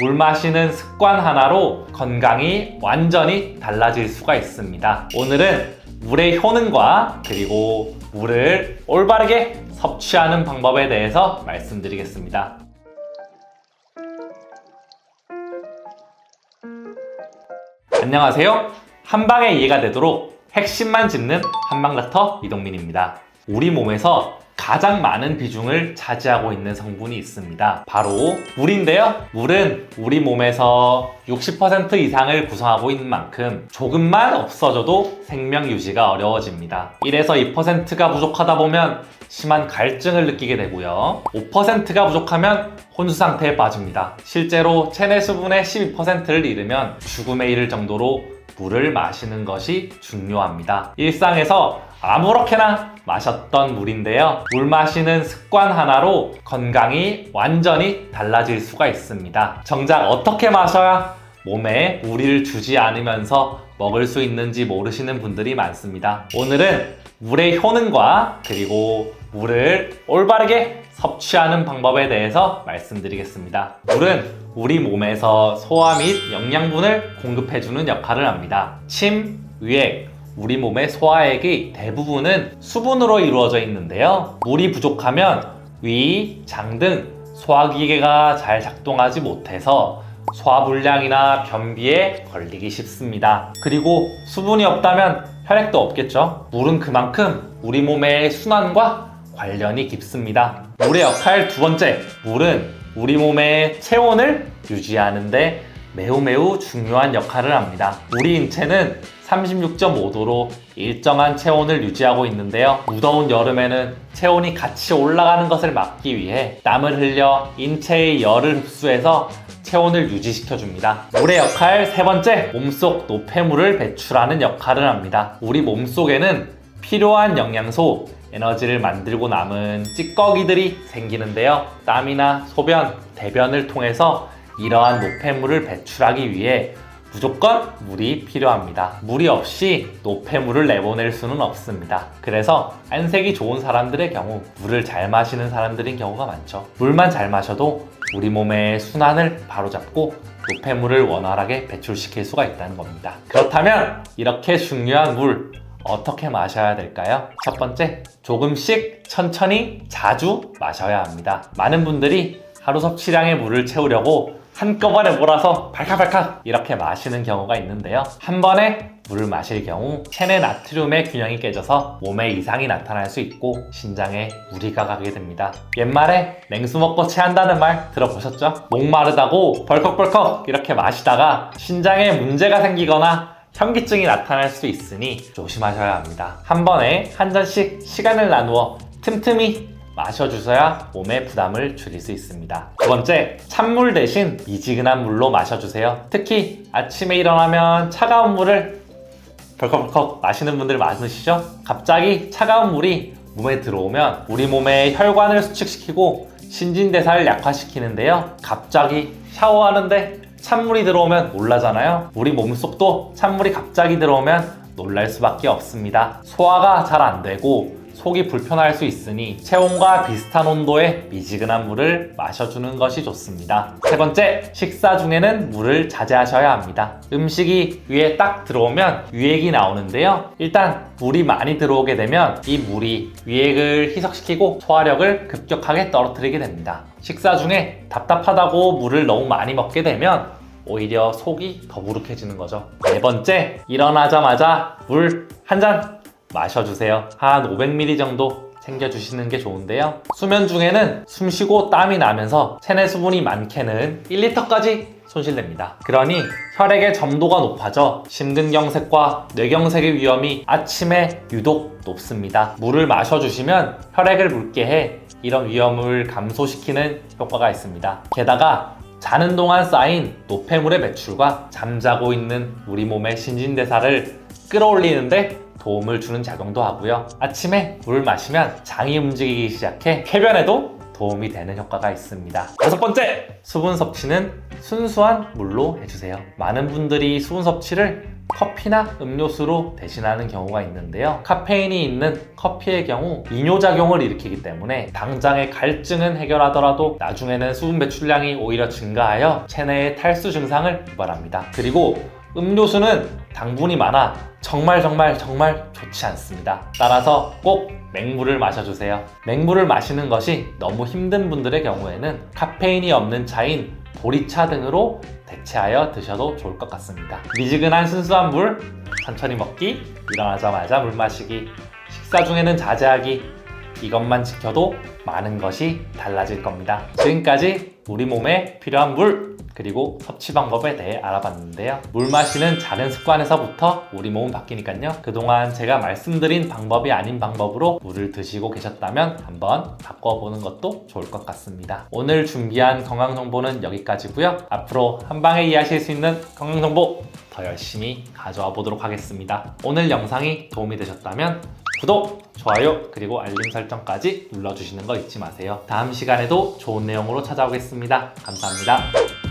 물 마시는 습관 하나로 건강이 완전히 달라질 수가 있습니다. 오늘은 물의 효능과 그리고 물을 올바르게 섭취하는 방법에 대해서 말씀드리겠습니다. 안녕하세요. 한방에 이해가 되도록 핵심만 짚는 한방닥터 이동민입니다. 우리 몸에서 가장 많은 비중을 차지하고 있는 성분이 있습니다. 바로 물인데요. 물은 우리 몸에서 60% 이상을 구성하고 있는 만큼 조금만 없어져도 생명 유지가 어려워집니다. 1에서 2%가 부족하다 보면 심한 갈증을 느끼게 되고요. 5%가 부족하면 혼수 상태에 빠집니다. 실제로 체내 수분의 12%를 잃으면 죽음에 이를 정도로 물을 마시는 것이 중요합니다. 일상에서 아무렇게나 마셨던 물인데요. 물 마시는 습관 하나로 건강이 완전히 달라질 수가 있습니다. 정작 어떻게 마셔야 몸에 무리를 주지 않으면서 먹을 수 있는지 모르시는 분들이 많습니다. 오늘은 물의 효능과 그리고 물을 올바르게 섭취하는 방법에 대해서 말씀드리겠습니다. 물은 우리 몸에서 소화 및 영양분을 공급해주는 역할을 합니다. 침, 위액, 우리 몸의 소화액의 대부분은 수분으로 이루어져 있는데요. 물이 부족하면 위, 장 등 소화기계가 잘 작동하지 못해서 소화불량이나 변비에 걸리기 쉽습니다. 그리고 수분이 없다면 혈액도 없겠죠. 물은 그만큼 우리 몸의 순환과 관련이 깊습니다. 물의 역할 두 번째, 물은 우리 몸의 체온을 유지하는데 매우 중요한 역할을 합니다. 우리 인체는 36.5도로 일정한 체온을 유지하고 있는데요. 무더운 여름에는 체온이 같이 올라가는 것을 막기 위해 땀을 흘려 인체의 열을 흡수해서 체온을 유지시켜줍니다. 물의 역할 세 번째, 몸속 노폐물을 배출하는 역할을 합니다. 우리 몸속에는 필요한 영양소, 에너지를 만들고 남은 찌꺼기들이 생기는데요. 땀이나 소변, 대변을 통해서 이러한 노폐물을 배출하기 위해 무조건 물이 필요합니다. 물이 없이 노폐물을 내보낼 수는 없습니다. 그래서 안색이 좋은 사람들의 경우 물을 잘 마시는 사람들인 경우가 많죠. 물만 잘 마셔도 우리 몸의 순환을 바로잡고 노폐물을 원활하게 배출시킬 수가 있다는 겁니다. 그렇다면 이렇게 중요한 물 어떻게 마셔야 될까요? 첫 번째, 조금씩 천천히 자주 마셔야 합니다. 많은 분들이 하루 섭취량의 물을 채우려고 한꺼번에 몰아서 발칵발칵 이렇게 마시는 경우가 있는데요. 한 번에 물을 마실 경우 체내 나트륨의 균형이 깨져서 몸에 이상이 나타날 수 있고 신장에 무리가 가게 됩니다. 옛말에 냉수 먹고 체한다는 말 들어보셨죠? 목마르다고 벌컥벌컥 이렇게 마시다가 신장에 문제가 생기거나 현기증이 나타날 수 있으니 조심하셔야 합니다. 한 번에 한 잔씩 시간을 나누어 틈틈이 마셔주셔야 몸의 부담을 줄일 수 있습니다. 두 번째, 찬물 대신 미지근한 물로 마셔주세요. 특히 아침에 일어나면 차가운 물을 벌컥벌컥 마시는 분들 많으시죠? 갑자기 차가운 물이 몸에 들어오면 우리 몸의 혈관을 수축시키고 신진대사를 약화시키는데요. 갑자기 샤워하는데 찬물이 들어오면 놀라잖아요. 우리 몸속도 찬물이 갑자기 들어오면 놀랄 수밖에 없습니다. 소화가 잘 안 되고 속이 불편할 수 있으니 체온과 비슷한 온도의 미지근한 물을 마셔주는 것이 좋습니다. 세 번째, 식사 중에는 물을 자제하셔야 합니다. 음식이 위에 딱 들어오면 위액이 나오는데요. 일단 물이 많이 들어오게 되면 이 물이 위액을 희석시키고 소화력을 급격하게 떨어뜨리게 됩니다. 식사 중에 답답하다고 물을 너무 많이 먹게 되면 오히려 속이 더부룩해지는 거죠. 네 번째, 일어나자마자 물 한 잔 마셔주세요. 한 500ml 정도 챙겨주시는 게 좋은데요. 수면 중에는 숨 쉬고 땀이 나면서 체내 수분이 많게는 1리터까지 손실됩니다. 그러니 혈액의 점도가 높아져 심근경색과 뇌경색의 위험이 아침에 유독 높습니다. 물을 마셔주시면 혈액을 묽게 해 이런 위험을 감소시키는 효과가 있습니다. 게다가 자는 동안 쌓인 노폐물의 배출과 잠자고 있는 우리 몸의 신진대사를 끌어올리는데 도움을 주는 작용도 하고요. 아침에 물을 마시면 장이 움직이기 시작해 쾌변에도 도움이 되는 효과가 있습니다. 다섯 번째, 수분 섭취는 순수한 물로 해주세요. 많은 분들이 수분 섭취를 커피나 음료수로 대신하는 경우가 있는데요. 카페인이 있는 커피의 경우 이뇨작용을 일으키기 때문에 당장의 갈증은 해결하더라도 나중에는 수분 배출량이 오히려 증가하여 체내의 탈수 증상을 유발합니다. 그리고 음료수는 당분이 많아 정말 좋지 않습니다. 따라서 꼭 맹물을 마셔주세요. 맹물을 마시는 것이 너무 힘든 분들의 경우에는 카페인이 없는 차인 보리차 등으로 대체하여 드셔도 좋을 것 같습니다. 미지근한 순수한 물, 천천히 먹기, 일어나자마자 물 마시기, 식사 중에는 자제하기, 이것만 지켜도 많은 것이 달라질 겁니다. 지금까지 우리 몸에 필요한 물, 그리고 섭취 방법에 대해 알아봤는데요. 물 마시는 작은 습관에서부터 우리 몸은 바뀌니까요. 그동안 제가 말씀드린 방법이 아닌 방법으로 물을 드시고 계셨다면 한번 바꿔보는 것도 좋을 것 같습니다. 오늘 준비한 건강정보는 여기까지고요. 앞으로 한방에 이해하실 수 있는 건강정보 더 열심히 가져와 보도록 하겠습니다. 오늘 영상이 도움이 되셨다면 구독, 좋아요, 그리고 알림 설정까지 눌러주시는 거 잊지 마세요. 다음 시간에도 좋은 내용으로 찾아오겠습니다. 감사합니다.